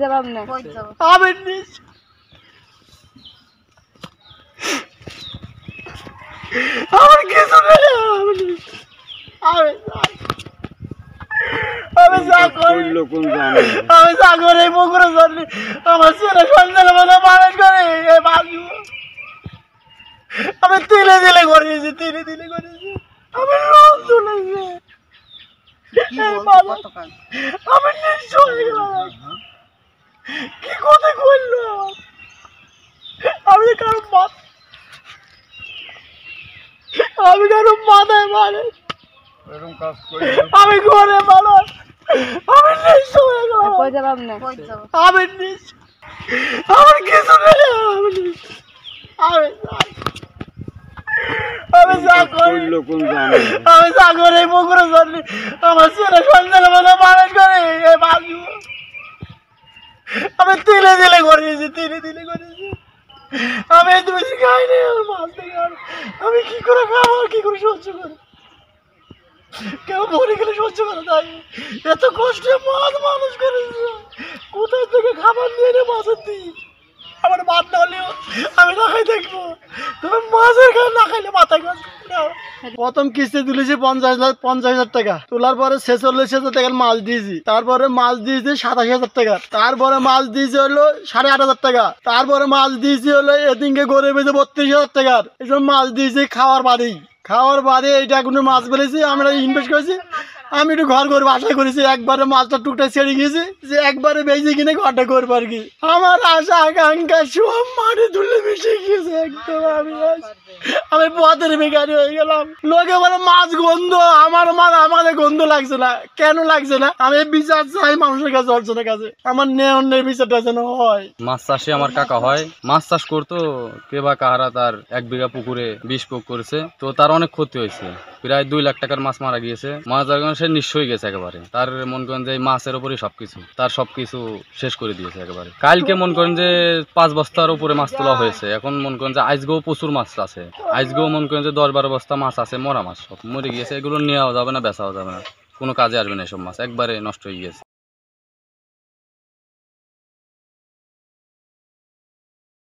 জবাব না আমি নিজ আমার কিছু নেই আমি যা করি আমি যা করে পুকুরে চলি আমার ছেলে সন্তানের মতো মানুষ করে আমি তিলে দিলে করেছি আমি লোন চলেছি আমি নিশ্চয় কি কথা করলো আমি কারো মাথায় মানে আমি ঘরে মানুষ আমি নিশ্চয় জবাব না আমি আমার কিছু নেই আমি যা করি আমি যা করে পুকুরে চলি আমার ছেলে সন্তানের মতো মানুষ করে আমি তিলে দিলে করেছি আমি তুমি খাইনি মাছ থেকে আমি কি করে খাবো কি করে সহ্য করি কেউ মরে গেলে সহ্য করে তাই এত কষ্টে মাছ মানুষ করেছে কোথায় থেকে খাবার নিয়ে এনে মাছের দিই আমার ভাত না হলেও আমি না খাই দেখবো তুমি মাছের খাই না খাইলে মাথায় কাজ প্রথম কিস্তি তুলেছি 50,000 টাকা তোলার পরে 46,000 টাকার মাছ দিয়েছি তারপরে মাছ দিয়েছি 87,000 টাকা তারপরে মাছ দিয়েছি হলো 8,500 টাকা তারপরে মাছ দিয়েছি হলো এদিনকে গড়ে বেঁচে 32,000 টাকার এইসব মাছ দিয়েছি খাওয়ার বাদে এইটা কোনো মাছ ফেলেছি আমরা ইনভেস্ট করেছি আমি একটু ঘর বাসা করেছি একবারে মাছটা টুকটা ছেড়ে গিয়েছি যে একবারে বেঁচে কিনে ঘরটা করবো আর কি আমার আশা আকাঙ্ক্ষা সব মাঠে ধুলে মিশে গিয়েছে একদম আমি পথের বেকারি হয়ে গেলাম লোকে বলে মাছ গন্ধ আমার মাছ আমাদের গন্ধ লাগছে না কেন লাগছে না আমি বিচার চাই মানুষের কাছে অর্জনের কাছে আমার নেই বিচারটা যেন হয় মাছ চাষে আমার কাকা হয় মাছ চাষ করতো কে বা কাহারা তার 1 বিঘা পুকুরে 20 পোক করেছে তো তার অনেক ক্ষতি হয়েছে প্রায় 2 লাখ টাকার মাছ মারা গিয়েছে মাছ সে নিঃস্ব হয়ে গেছে একেবারে তার মন করেন যে মাছের উপরে সবকিছু শেষ করে দিয়েছে একেবারে কালকে মন করেন যে 5 বস্তার উপরে মাছ তোলা হয়েছে এখন মন করেন যে আজকেও প্রচুর মাছ আছে আজকেও মন করেন যে 10-12 বস্তা মাছ আছে মরা মাছ সব মরে গিয়েছে এগুলো নেওয়া যাবে না বেচাও যাবে না কোনো কাজে আসবে না এসব মাছ একবারে নষ্ট হয়ে গিয়েছে।